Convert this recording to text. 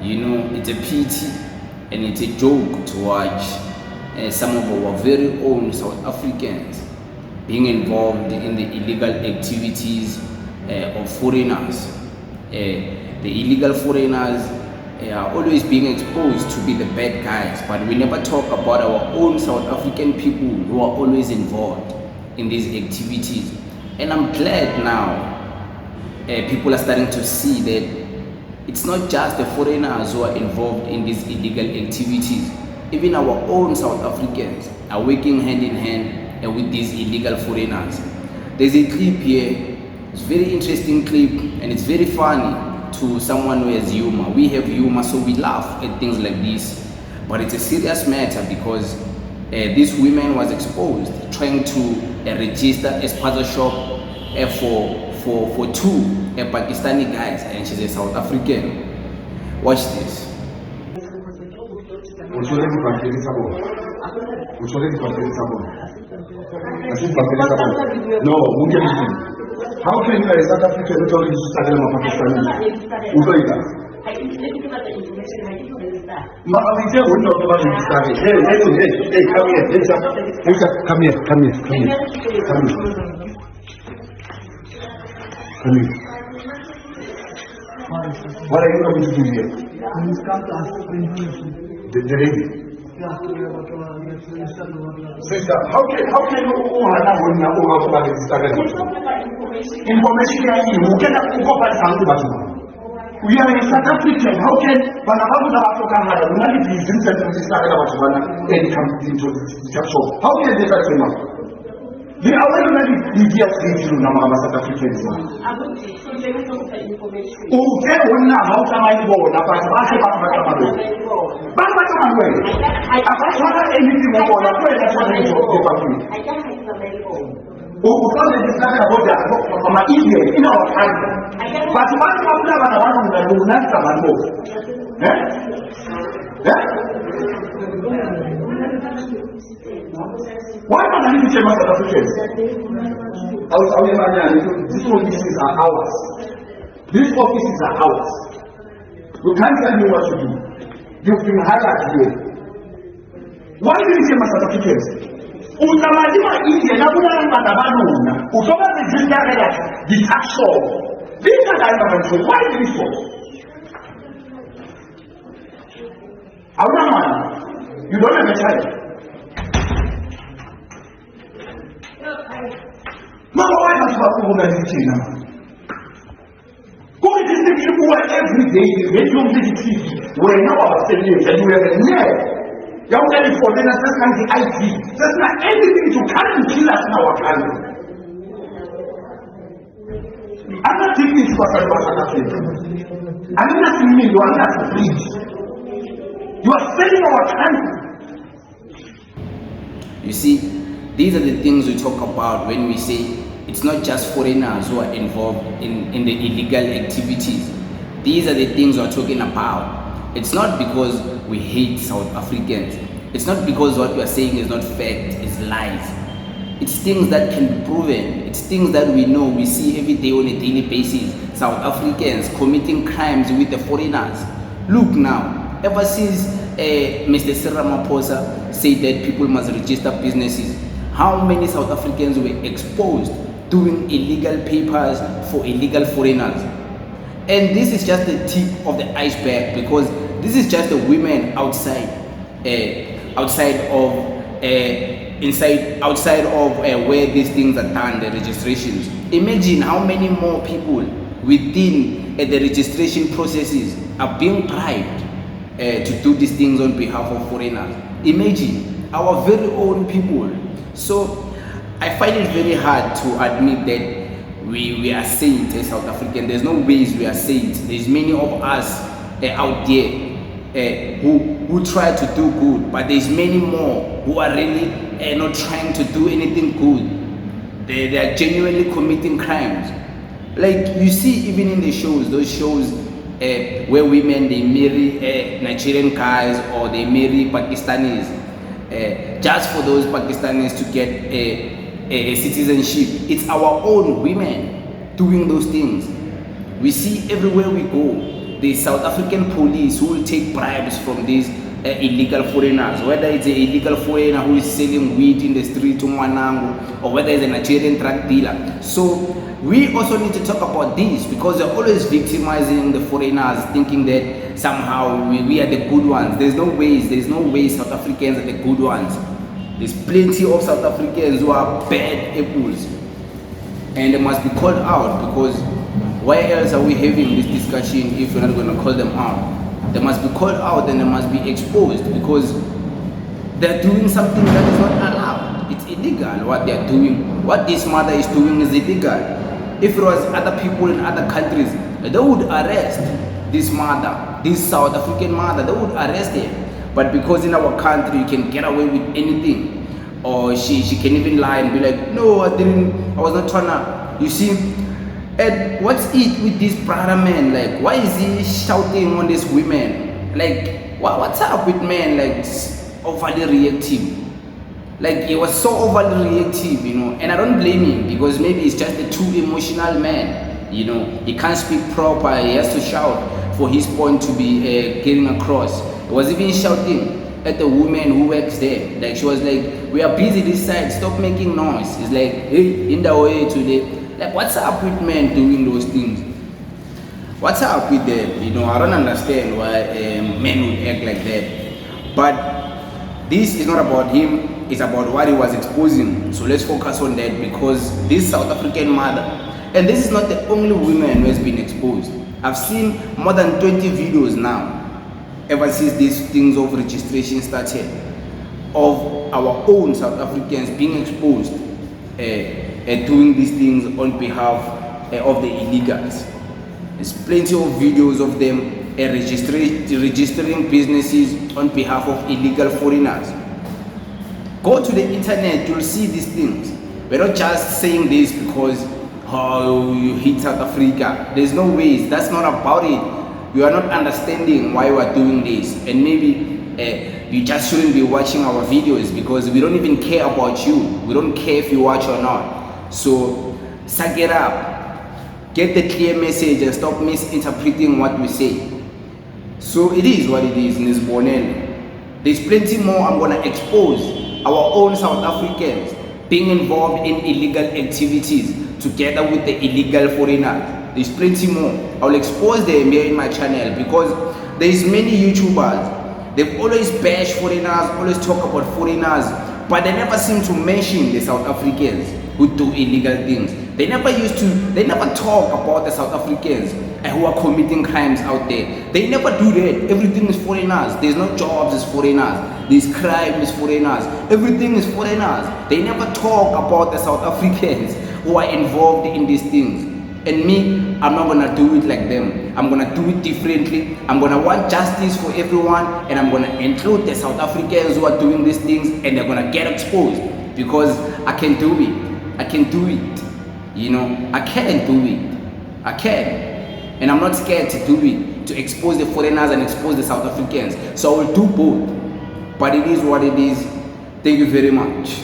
It's a pity and it's a joke to watch some of our very own South Africans being involved in the illegal activities of foreigners. The illegal foreigners are always being exposed to be the bad guys, but we never talk about our own South African people who are always involved in these activities. And I'm glad now people are starting to see that it's not just the foreigners who are involved in these illegal activities. Even our own South Africans are working hand in hand with these illegal foreigners. There's a clip here, it's a very interesting clip, and it's very funny to someone who has humor. We have humor, so we laugh at things like this. But it's a serious matter because this woman was exposed trying to register a Spaza shop for two Pakistani guys, and she's a South African. Watch this. No, how can you as South African tell you to start a Pakistani? Come here. What are you going to do here? The lady. Sister, how can you information we are in South Africa. How can how can they they are already idiot to South Africans. Why not I need to change South Africans? These offices are ours. These offices are ours. We can't tell you what to do. You've been hired here. Why do you change South Africans? Utamaliwa India na kuna maandamano utoka vijinga the tax law. These are the control. Why do you so? You don't have a child. Mama, why not have to hold a China? Who is the people who are every day they don't see the TV? We're now our failures and we have a net. Young lady for them, that's not the IT. That's not anything to come and kill us in our country. I'm not taking this for South Africa. I'm not asking me, you are not please. You are selling our country. You see, these are the things we talk about when we say it's not just foreigners who are involved in the illegal activities. These are the things we're talking about. It's not because we hate South Africans. It's not because what we are saying is not fact, it's lies. It's things that can be proven. It's things that we know, we see every day on a daily basis. South Africans committing crimes with the foreigners. Look now, ever since Mr. Ramaphosa said that people must register businesses, how many South Africans were exposed doing illegal papers for illegal foreigners? And this is just the tip of the iceberg, because this is just the women outside of where these things are done, the registrations. Imagine how many more people within the registration processes are being bribed to do these things on behalf of foreigners. Imagine our very own people. So I find it very hard to admit that we are saints as South African. There's no ways we are saints. There's many of us out there who try to do good, but there's many more who are really not trying to do anything good. They are genuinely committing crimes. Like you see even in the shows, those shows where women, they marry Nigerian guys or they marry Pakistanis just for those Pakistanis to get a citizenship. It's our own women doing those things. We see everywhere we go. the South African police who will take bribes from these illegal foreigners, whether it's an illegal foreigner who is selling weed in the street or whether it's a Nigerian drug dealer. So we also need to talk about this, because they're always victimizing the foreigners, thinking that somehow we are the good ones. There's no way South Africans are the good ones. There's plenty of South Africans who are bad apples, and they must be called out, because why else are we having this discussion if we're not going to call them out? They must be called out and they must be exposed, because they're doing something that is not allowed. It's illegal what they're doing. What this mother is doing is illegal. If it was other people in other countries, they would arrest this mother, this South African mother, they would arrest her. But because in our country you can get away with anything, or she can even lie and be like, no, I was not trying to, you see. And what's it with this brother man? Like, why is he shouting on these women? Like, what's up with men? Like, overly reactive. Like, he was so overly reactive, you know. And I don't blame him, because maybe he's just a too emotional man. You know, he can't speak proper. He has to shout for his point to be getting across. He was even shouting at the woman who works there. Like, she was like, we are busy this side, stop making noise. It's like, hey, in the way today. Like, what's up with men doing those things? What's up with them? You know, I don't understand why men would act like that. But this is not about him, it's about what he was exposing. So let's focus on that, because this South African mother, and this is not the only woman who has been exposed. I've seen more than 20 videos now, ever since these things of registration started, of our own South Africans being exposed, doing these things on behalf of the illegals. There's plenty of videos of them registering businesses on behalf of illegal foreigners. Go to the internet, you'll see these things. We're not just saying this because you hate South Africa. There's no ways. That's not about it. You are not understanding why we're doing this, and maybe you just shouldn't be watching our videos, because we don't even care about you. We don't care if you watch or not. So suck it up, get the clear message and stop misinterpreting what we say. So it is what it is in this Bonelli. There's plenty more I'm going to expose our own South Africans being involved in illegal activities together with the illegal foreigners. There's plenty more. I'll expose them here in my channel, because there's many YouTubers, they've always bash foreigners, always talk about foreigners, but they never seem to mention the South Africans who do illegal things. They never talk about the South Africans who are committing crimes out there. They never do that. Everything is foreigners. There's no jobs, it's foreigners. There's crime, is foreigners. Everything is foreigners. They never talk about the South Africans who are involved in these things. And me, I'm not gonna do it like them. I'm gonna do it differently. I'm gonna want justice for everyone, and I'm gonna include the South Africans who are doing these things, and they're gonna get exposed, because I can do it. I can do it. You know, I can do it. I can. And I'm not scared to do it, to expose the foreigners and expose the South Africans. So I will do both. But it is what it is. Thank you very much.